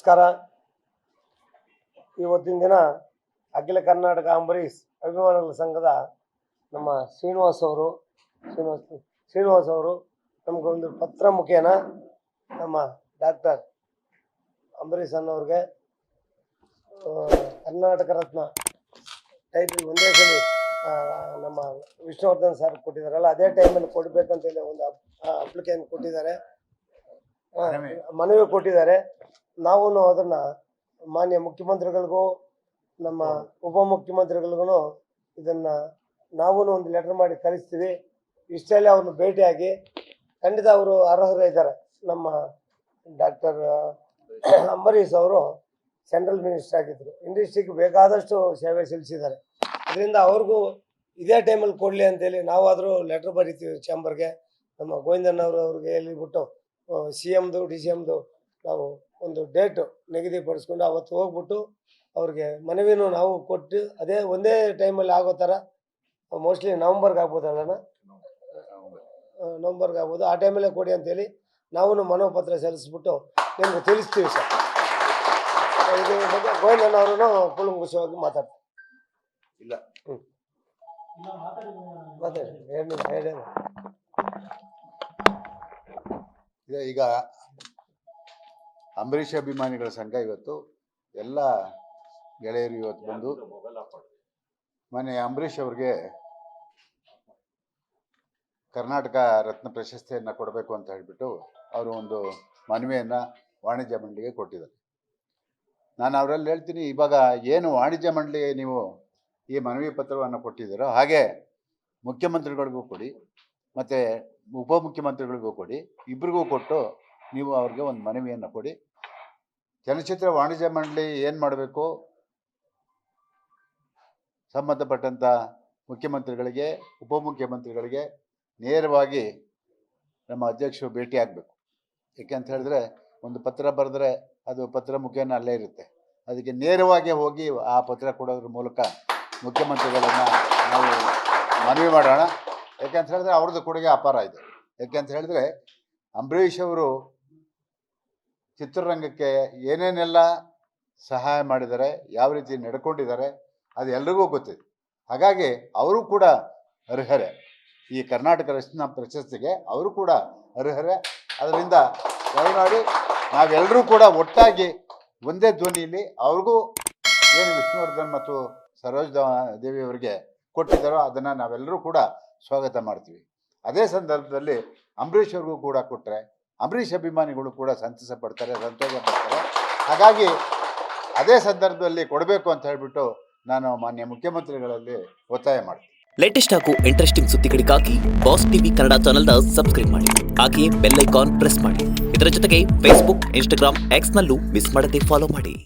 ನಮಸ್ಕಾರ. ಇವತ್ತಿನ ದಿನ ಅಖಿಲ ಕರ್ನಾಟಕ ಅಂಬರೀಷ್ ಅಭಿಮಾನಿಗಳ ಸಂಘದ ನಮ್ಮ ಶ್ರೀನಿವಾಸ್ ಅವರು ನಮಗೊಂದು ಪತ್ರ ಮುಖೇನ ನಮ್ಮ ಡಾಕ್ಟರ್ ಅಂಬರೀಷ್ ಅನ್ನೋರಿಗೆ ಕರ್ನಾಟಕ ರತ್ನ ಟೈಟಲ್ ಒಂದೇ ಸಲ ನಮ್ಮ ವಿಷ್ಣುವರ್ಧನ್ ಸರ್ ಕೊಟ್ಟಿದ್ದಾರಲ್ಲ, ಅದೇ ಟೈಮಲ್ಲಿ ಕೊಡಬೇಕಂತ ಹೇಳಿ ಒಂದು ಅಪ್ಲಿಕೇಶನ್ ಕೊಟ್ಟಿದ್ದಾರೆ, ಮನವಿ ಕೊಟ್ಟಿದ್ದಾರೆ. ನಾವು ಅದನ್ನ ಮಾನ್ಯ ಮುಖ್ಯಮಂತ್ರಿಗಳಿಗೂ ನಮ್ಮ ಉಪಮುಖ್ಯಮಂತ್ರಿಗಳಿಗೂ ಇದನ್ನ ನಾವು ಒಂದು ಲೆಟರ್ ಮಾಡಿ ಕಳಿಸ್ತೀವಿ. ಇಷ್ಟೆಲ್ಲ ಅವ್ರನ್ನ ಭೇಟಿಯಾಗಿ ಖಂಡಿತ ಅವರು ಅರ್ಹರು ಇದ್ದಾರೆ. ನಮ್ಮ ಡಾಕ್ಟರ್ ಅಂಬರೀಷ್ ಅವರು ಸೆಂಟ್ರಲ್ ಮಿನಿಸ್ಟರ್ ಆಗಿದ್ದರು, ಇಂಡಸ್ಟ್ರಿಗೆ ಬೇಕಾದಷ್ಟು ಸೇವೆ ಸಲ್ಲಿಸಿದ್ದಾರೆ. ಅದರಿಂದ ಅವ್ರಿಗೂ ಇದೇ ಟೈಮಲ್ಲಿ ಕೊಡಲಿ ಅಂತೇಳಿ ನಾವಾದರೂ ಲೆಟ್ರ್ ಬರಿತೀವಿ ಚಾಂಬರ್ಗೆ. ನಮ್ಮ ಅವ್ರಿಗೆ ಹೇಳಿಬಿಟ್ಟು CMದು DCMದು ನಾವು ಒಂದು ಡೇಟು ನಿಗದಿಪಡಿಸ್ಕೊಂಡು ಅವತ್ತು ಹೋಗ್ಬಿಟ್ಟು ಅವ್ರಿಗೆ ಮನವಿನೂ ನಾವು ಕೊಟ್ಟು ಅದೇ ಒಂದೇ ಟೈಮಲ್ಲಿ ಆಗೋ ಥರ ಮೋಸ್ಟ್ಲಿ ನವಂಬರ್ಗೆ ಆಗ್ಬೋದಲ್ಲ, ನವಂಬರ್ಗೆ ಆಗ್ಬೋದು, ಆ ಟೈಮಲ್ಲೇ ಕೊಡಿ ಅಂತೇಳಿ ನಾವು ಮನೋಪತ್ರ ಸಲ್ಲಿಸ್ಬಿಟ್ಟು ನಿಮ್ಗೆ ತಿಳಿಸ್ತೀವಿ ಸರ್. ಇದ್ರ ಬಗ್ಗೆ ಗೋವಿಂದಣ್ಣವರು ಕುಲಂಕುಷವಾಗಿ ಮಾತಾಡ್ತಾರೆ. ಇಲ್ಲ ಹೇಳಿ. ಈಗ ಅಂಬರೀಷ್ ಅಭಿಮಾನಿಗಳ ಸಂಘ ಇವತ್ತು ಎಲ್ಲ ಗೆಳೆಯರು ಇವತ್ತು ಬಂದು ಮೊನ್ನೆ ಅಂಬರೀಷ್ ಅವ್ರಿಗೆ ಕರ್ನಾಟಕ ರತ್ನ ಪ್ರಶಸ್ತಿಯನ್ನು ಕೊಡಬೇಕು ಅಂತ ಹೇಳಿಬಿಟ್ಟು ಅವರು ಒಂದು ಮನವಿಯನ್ನು ವಾಣಿಜ್ಯ ಮಂಡಳಿಗೆ ಕೊಟ್ಟಿದ್ದಾರೆ. ನಾನು ಅವರಲ್ಲಿ ಹೇಳ್ತೀನಿ, ಇವಾಗ ಏನು ವಾಣಿಜ್ಯ ಮಂಡಳಿಗೆ ನೀವು ಈ ಮನವಿ ಪತ್ರವನ್ನು ಕೊಟ್ಟಿದ್ದೀರೋ ಹಾಗೆ ಮುಖ್ಯಮಂತ್ರಿಗಳಿಗೂ ಕೊಡಿ ಮತ್ತು ಉಪಮುಖ್ಯಮಂತ್ರಿಗಳಿಗೂ ಕೊಡಿ, ಇಬ್ಬರಿಗೂ ಕೊಟ್ಟು ನೀವು ಅವ್ರಿಗೆ ಒಂದು ಮನವಿಯನ್ನು ಕೊಡಿ. ಚಲನಚಿತ್ರ ವಾಣಿಜ್ಯ ಮಂಡಳಿ ಏನು ಮಾಡಬೇಕು, ಸಂಬಂಧಪಟ್ಟಂಥ ಮುಖ್ಯಮಂತ್ರಿಗಳಿಗೆ ಉಪಮುಖ್ಯಮಂತ್ರಿಗಳಿಗೆ ನೇರವಾಗಿ ನಮ್ಮ ಅಧ್ಯಕ್ಷರು ಭೇಟಿ ಆಗಬೇಕು. ಏಕೆ ಅಂತ ಹೇಳಿದ್ರೆ ಒಂದು ಪತ್ರ ಬರೆದ್ರೆ ಅದು ಪತ್ರ ಮುಖೇನ ಅಲ್ಲೇ ಇರುತ್ತೆ, ಅದಕ್ಕೆ ನೇರವಾಗಿ ಹೋಗಿ ಆ ಪತ್ರ ಕೊಡೋದ್ರ ಮೂಲಕ ಮುಖ್ಯಮಂತ್ರಿಗಳನ್ನು ನಾವು ಮನವಿ ಮಾಡೋಣ. ಯಾಕೆಂತ ಹೇಳಿದ್ರೆ ಅವ್ರದ್ದು ಕೊಡುಗೆ ಅಪಾರ ಇದೆ. ಯಾಕೆಂತ ಹೇಳಿದ್ರೆ ಅಂಬರೀಷ್ ಅವರು ಚಿತ್ರರಂಗಕ್ಕೆ ಏನೇನೆಲ್ಲ ಸಹಾಯ ಮಾಡಿದ್ದಾರೆ, ಯಾವ ರೀತಿ ನಡ್ಕೊಂಡಿದ್ದಾರೆ, ಅದು ಎಲ್ರಿಗೂ ಗೊತ್ತಿದೆ. ಹಾಗಾಗಿ ಅವರು ಕೂಡ ಅರ್ಹರೇ, ಈ ಕರ್ನಾಟಕ ರತ್ನ ಪ್ರಶಸ್ತಿಗೆ ಅವರು ಕೂಡ ಅರ್ಹರೇ. ಅದರಿಂದ ದಯಮಾಡಿ ನಾವೆಲ್ಲರೂ ಕೂಡ ಒಟ್ಟಾಗಿ ಒಂದೇ ಧ್ವನಿಯಲ್ಲಿ ಅವ್ರಿಗೂ ಏನು ವಿಷ್ಣುವರ್ಧನ್ ಮತ್ತು ಸರೋಜ ದೇವಿಯವರಿಗೆ ಕೊಟ್ಟಿದ್ದಾರೋ ಅದನ್ನು ನಾವೆಲ್ಲರೂ ಕೂಡ ಸ್ವಾಗತ ಮಾಡ್ತೀವಿ. ಅದೇ ಸಂದರ್ಭದಲ್ಲಿ ಅಂಬರೀಷ್ ಅವ್ರಿಗೂ ಕೂಡ ಕೊಟ್ಟರೆ ಅಂಬರೀಷ್ ಅಭಿಮಾನಿಗಳು ಕೂಡ ಸಂತೋಷ ಪಡ್ತಾರೆ. ಹಾಗಾಗಿ ಅದೇ ಸಂದರ್ಭದಲ್ಲಿ ಕೊಡಬೇಕು ಅಂತ ಹೇಳಿಬಿಟ್ಟು ನಾನು ಮಾನ್ಯ ಮುಖ್ಯಮಂತ್ರಿಗಳಲ್ಲಿ ಒತ್ತಾಯ ಮಾಡ್ತೀನಿ. ಲೇಟೆಸ್ಟ್ ಹಾಗೂ ಇಂಟ್ರೆಸ್ಟಿಂಗ್ ಸುದ್ದಿಗಳಿಗಾಗಿ ಬಾಸ್ ಟಿವಿ ಕನ್ನಡ ಚಾನೆಲ್ನ ಸಬ್ಸ್ಕ್ರೈಬ್ ಮಾಡಿ, ಹಾಗೆಯೇ ಬೆಲ್ ಐಕಾನ್ ಪ್ರೆಸ್ ಮಾಡಿ. ಇದರ ಜೊತೆಗೆ ಫೇಸ್ಬುಕ್, ಇನ್ಸ್ಟಾಗ್ರಾಮ್, ಎಕ್ಸ್ನಲ್ಲೂ ಮಿಸ್ ಮಾಡದೆ ಫಾಲೋ ಮಾಡಿ.